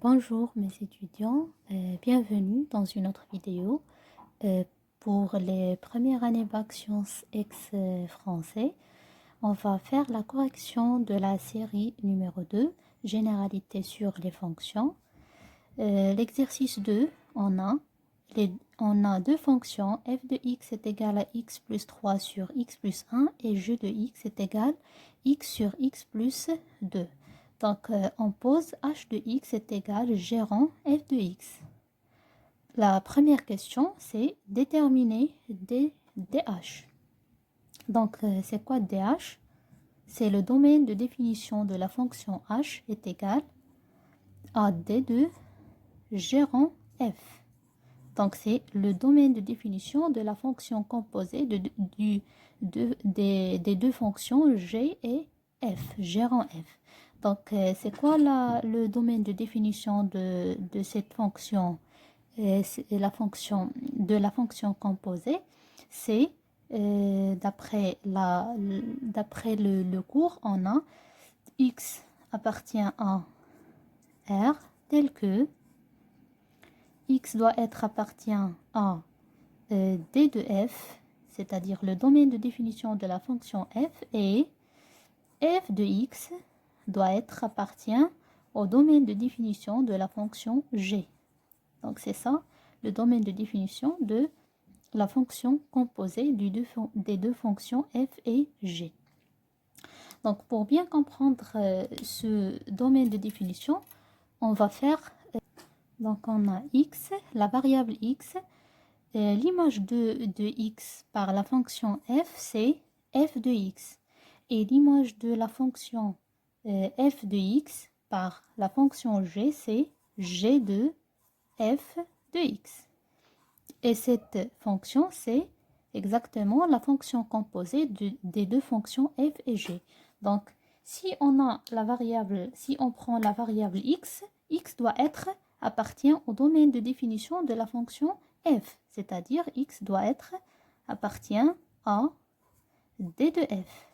Bonjour mes étudiants, bienvenue dans une autre vidéo pour les premières années bac sciences ex français. On va faire la correction de la série numéro 2, généralité sur les fonctions. L'exercice 2, on a deux fonctions, f de x est égal à x plus 3 sur x plus 1 et g de x est égal à x sur x plus 2. Donc, on pose h de x est égal gérant f de x. La première question, c'est déterminer dh. Donc, c'est quoi dh? C'est le domaine de définition de la fonction h est égal à d de gérant f. Donc, c'est le domaine de définition de la fonction composée des deux fonctions g et f, gérant f. Donc, c'est quoi le domaine de définition de cette fonction, la fonction composée? C'est, d'après le cours, on a x appartient à R tel que x doit être appartient à d de f, c'est-à-dire le domaine de définition de la fonction f, et f de x doit être appartient au domaine de définition de la fonction g. Donc c'est ça le domaine de définition de la fonction composée des deux fonctions f et g. Donc pour bien comprendre ce domaine de définition, on va faire, donc on a x, la variable x, l'image de x par la fonction f, c'est f de x. Et l'image de la fonction f de x par la fonction g, c'est g de f de x. Et cette fonction, c'est exactement la fonction composée des deux fonctions f et g. Donc, si on prend la variable x, x doit être appartient au domaine de définition de la fonction f, c'est-à-dire x doit être appartient à d de f.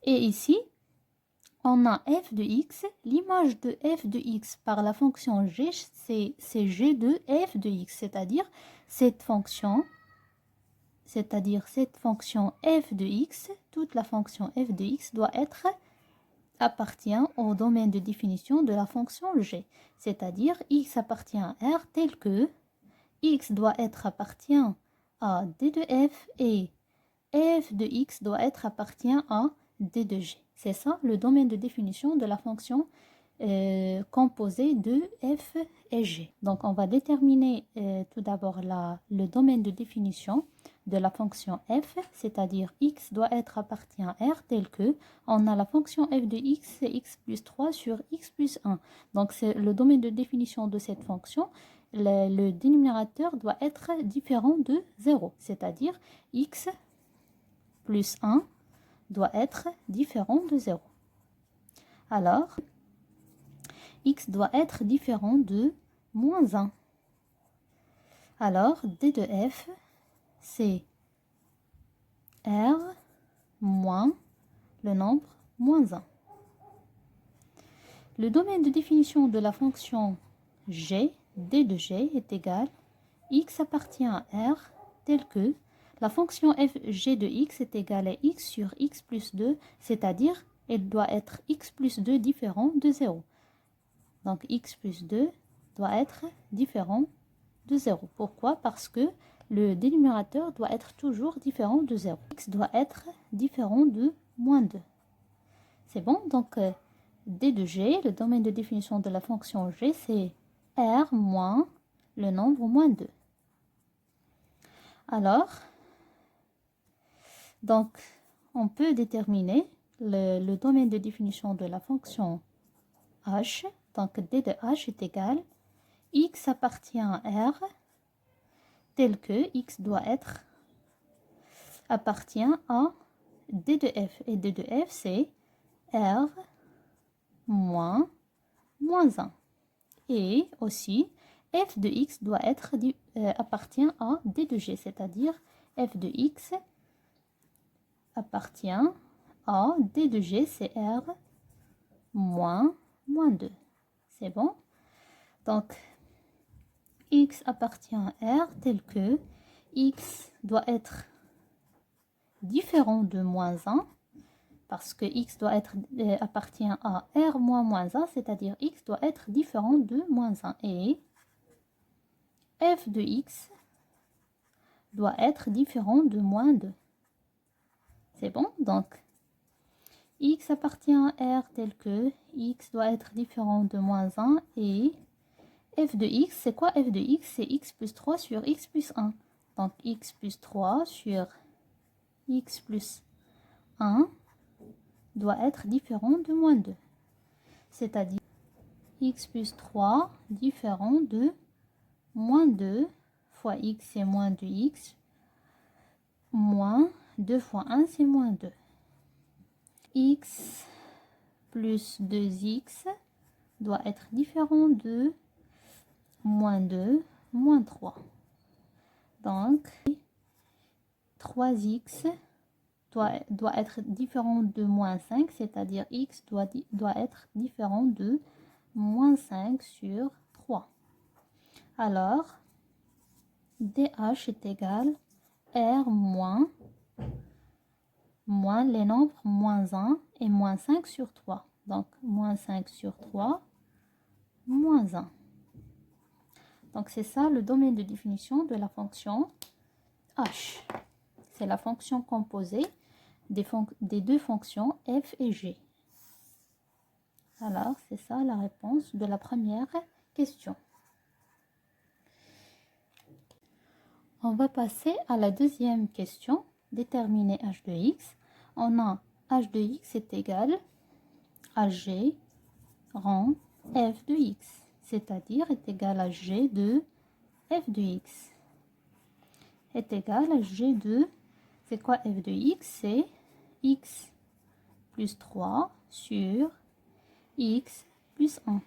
Et ici, on a f de x, l'image de f de x par la fonction g, c'est g de f de x, c'est-à-dire cette fonction f de x, toute la fonction f de x doit être appartient au domaine de définition de la fonction g, c'est-à-dire x appartient à R tel que x doit être appartient à d de f et f de x doit être appartient à d de g. C'est ça le domaine de définition de la fonction composée de f et g. Donc on va déterminer tout d'abord le domaine de définition de la fonction f, c'est-à-dire x doit être appartient à R tel que on a la fonction f de x, c'est x plus 3 sur x plus 1. Donc c'est le domaine de définition de cette fonction. Le dénominateur doit être différent de 0, c'est-à-dire x plus 1 doit être différent de 0. Alors, x doit être différent de moins 1. Alors, d de f, c'est R moins le nombre moins 1. Le domaine de définition de la fonction g, d de g est égal x appartient à R tel que la fonction f g de x est égale à x sur x plus 2, c'est-à-dire elle doit être x plus 2 différent de 0. Donc x plus 2 doit être différent de 0. Pourquoi? Parce que le dénominateur doit être toujours différent de 0. X doit être différent de moins 2. C'est bon? Donc d de g, le domaine de définition de la fonction g, c'est R moins le nombre moins 2. Alors, donc, on peut déterminer le domaine de définition de la fonction h. Donc, d de h est égal x appartient à R tel que x doit être appartient à d de f. Et d de f, c'est R moins 1. Et aussi, f de x doit être appartient à d de g, c'est-à-dire f de x appartient à d de g, c'est R moins 2. C'est bon? Donc, x appartient à R tel que x doit être différent de moins 1, parce que x doit être, appartient à R moins moins 1, c'est-à-dire x doit être différent de moins 1. Et f de x doit être différent de moins 2. C'est bon? Donc, x appartient à R tel que x doit être différent de moins 1 et f de x, c'est quoi f de x? C'est x plus 3 sur x plus 1. Donc x plus 3 sur x plus 1 doit être différent de moins 2. C'est-à-dire x plus 3 différent de moins 2 fois x c'est moins 2x moins 2 fois 1 c'est moins 2. X plus 2x doit être différent de moins 2, moins 3. Donc, 3x doit être différent de moins 5, c'est-à-dire x doit être différent de moins 5 sur 3. Alors, dh est égal r moins les nombres moins 1 et moins 5 sur 3. Donc, moins 5 sur 3, moins 1. Donc, c'est ça le domaine de définition de la fonction h. C'est la fonction composée des deux fonctions f et g. Alors, c'est ça la réponse de la première question. On va passer à la deuxième question. Déterminer h de x. On a h de x est égal à g rang f de x, c'est-à-dire est égal à g de f de x est égal à g de, c'est quoi f de x? C'est x plus 3 sur x plus 1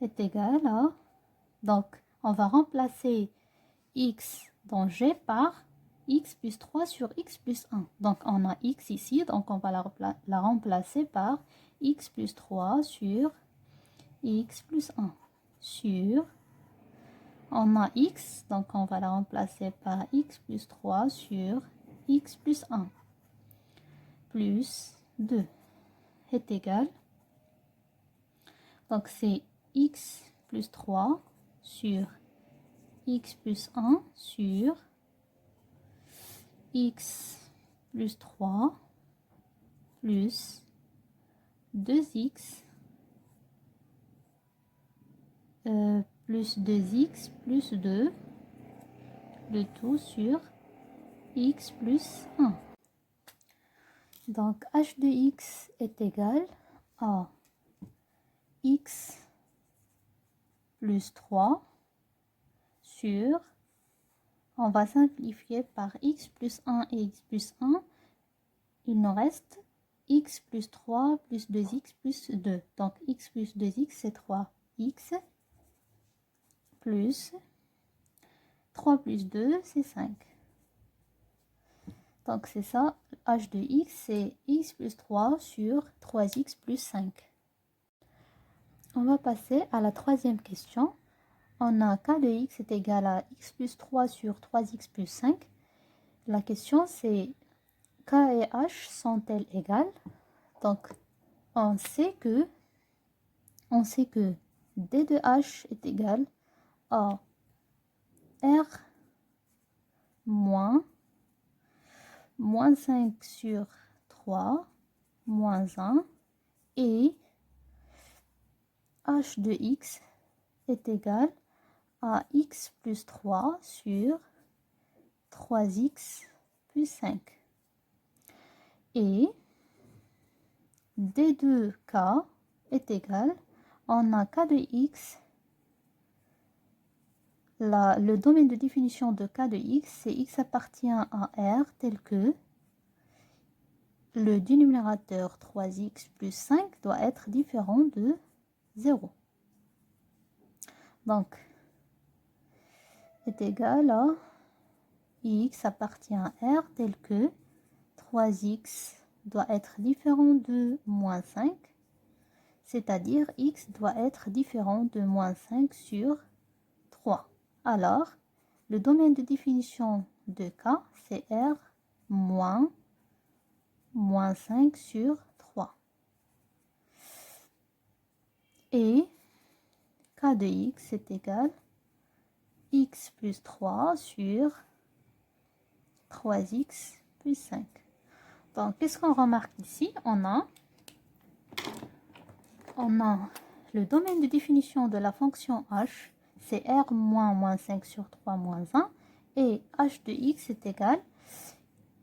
est égal à, donc on va remplacer x dans g par x plus 3 sur x plus 1. Donc on a x ici, donc on va la remplacer par x plus 3 sur x plus 1 sur, on a x, donc on va la remplacer par x plus 3 sur x plus 1 plus 2 est égal, donc c'est x plus 3 sur x plus 1 sur x plus 3 plus 2x plus 2x plus 2, le tout sur x plus 1. Donc h de x est égal à x plus 3 sur, on va simplifier par x plus 1 et x plus 1, il nous reste x plus 3 plus 2x plus 2. Donc x plus 2x c'est 3x plus 3 plus 2 c'est 5. Donc c'est ça, h de x c'est x plus 3 sur 3x plus 5. On va passer à la troisième question. On a k de x est égal à x plus 3 sur 3x plus 5. La question c'est k et h sont-elles égales? Donc on sait que d de h est égal à r moins 5 sur 3 moins 1 et h de x est égal à x plus 3 sur 3x plus 5. Et d2k est égal, on a k de x, le domaine de définition de k de x, c'est x appartient à R tel que le dénominateur 3x plus 5 doit être différent de 0. Donc, est égal à x appartient à R tel que 3x doit être différent de moins 5, c'est-à-dire x doit être différent de moins 5 sur 3. Alors, le domaine de définition de k, c'est r moins 5 sur 3. Et k de x est égal x plus 3 sur 3x plus 5. Donc, qu'est-ce qu'on remarque ici? On a le domaine de définition de la fonction h, c'est r moins 5 sur 3 moins 1, et h de x est égal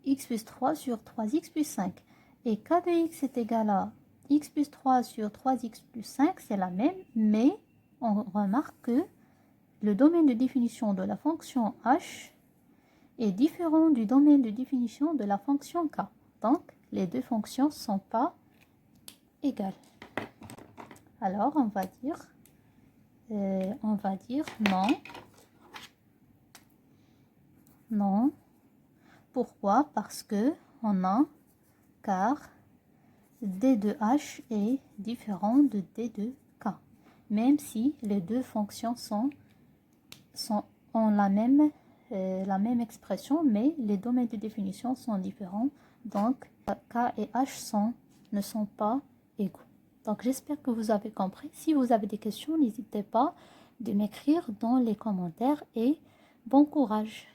x plus 3 sur 3x plus 5. Et k de x est égal à x plus 3 sur 3x plus 5, c'est la même, mais on remarque que le domaine de définition de la fonction h est différent du domaine de définition de la fonction k. Donc, les deux fonctions ne sont pas égales. Alors, on va dire non. Non. Pourquoi? Parce que car d de h est différent de d de k. Même si les deux fonctions ont la même expression, mais les domaines de définition sont différents. Donc, k et h ne sont pas égaux. Donc, j'espère que vous avez compris. Si vous avez des questions, n'hésitez pas de m'écrire dans les commentaires et bon courage.